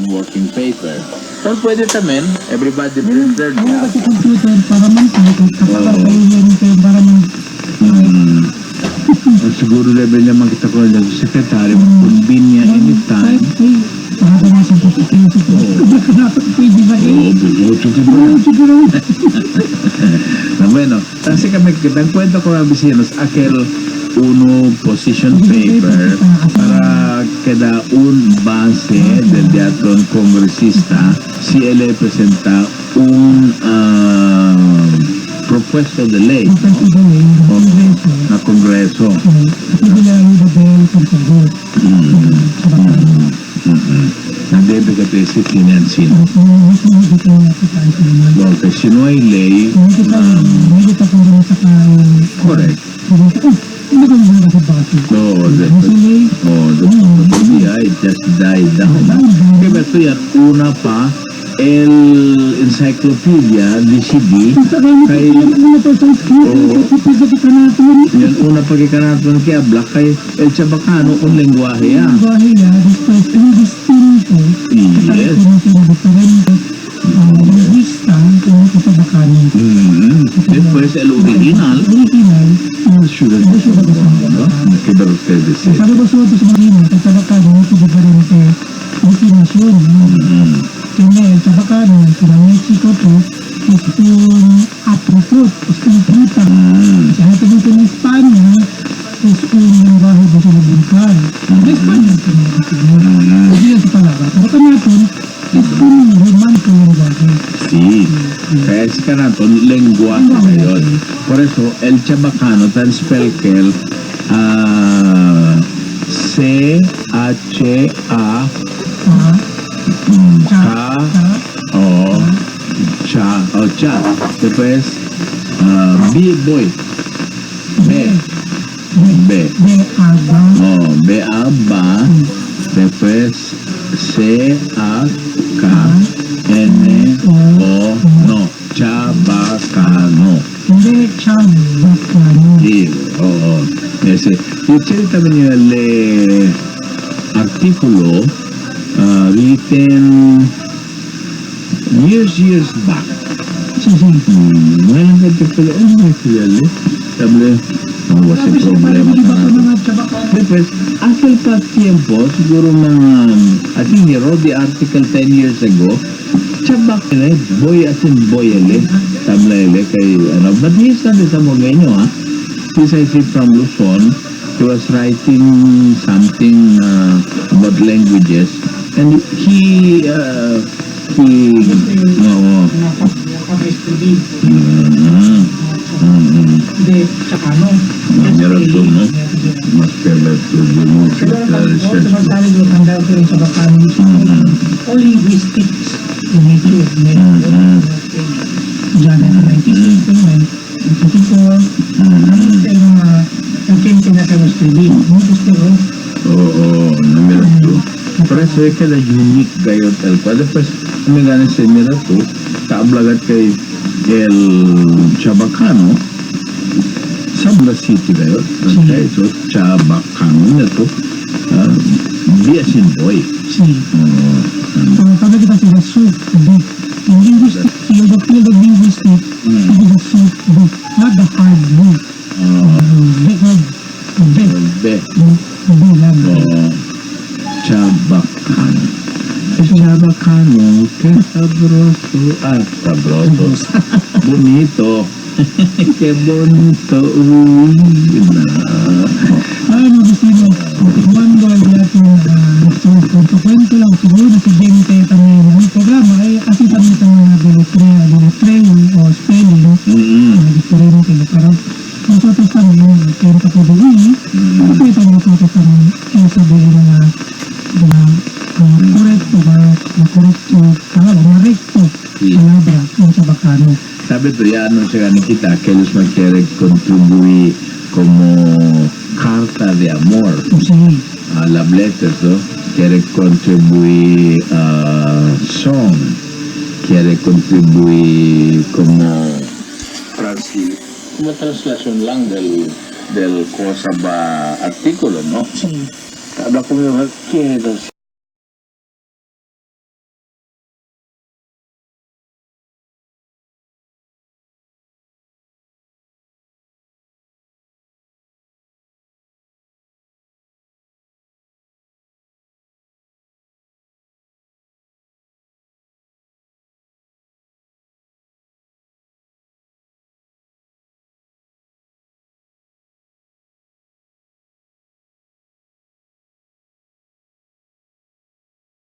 working paper. So, pwede tamen, everybody brings their Ano job. kasi computer para man type kapag kayo para man Siguro level naman kita ko lang sa secretary, convene niya anytime. para ba nasa certificate ko. Pwede ba eh? Bubuto ka ba? Siguro. Na bueno, kasi kami, nagkwento ko ng bisinos, aquel uno position paper para cada un base del teatro congresista si él presenta un propuesto de ley na Kongreso. Debe que te se financien. Porque si no hay ley, correct. No, yeah, it just died down. Kaya ito yan, una pa, el encyclopedia DCD kay yan una pagkikanaton kay Abla kay El Chabacano un lengguahe yan. Yes. Después el original sudah no queda ustedes sabi ko sa marino sa Chabacano ito diferente definition kaya el Chabacano sa Mexico po es un apricot es un fruta sa natin ito ng Espanya es un lenguaje de vulcan de Espanya hindi yan sa palabra pero kanaton es un romántico lenguaje sí kaya si kanaton lenguaje ngayon por eso el Chabacano tan spell kel C-H-A Cha después B-boy B-A-B después C-A-K-N-O no Chabacano hindi Chabacano sí, ese y c'è también el artículo written years back. Ngayon ka pala, ano yung sabi, no was a problema ka na. Después, aquel pa tiempo, siguro mga, I think he wrote the article 10 years ago, Chabak boy as in boy tablele kay, ano, but he's not sa Mogenyo, ha? He's I think from Luzon. He was writing something about languages, and he hindi Chacano meron doon, no? Mas kailan doon mo pero sabi ko tanda ko rin sa Bacano all linguistics in nature dyan na 1964 pero nag-change na sa Australia gusto ko meron doon. Por eso es que la unique gayot el cual después me gané ese mira tú kaablagat kay el Chabacano Sabla City gayot okay so Chabacano na to biasin boy so sabi kita sila soup book in linguistic field of linguistic it is a soup book not the hard book Chabacano. Chabacano, que sabroso. Sabroso. Bonito. Que bonito. ano gusto mo kumando al natin kwento lang siguro na si Gente kami ng programa ay kasi kami itong deletreo o spelling diferente parang nosotros también quiero que te diga kasi ito nosotros también quiero sabihin na correcto palabra yung sa Bacano. Sabi to ya no se gana kita que los más quiere contribuir como carta de amor a la letters, ¿no? Quiere contribuir song, quiere contribuir como translación lang del cosa ba artículo, ¿no? Sí. Habla como quiero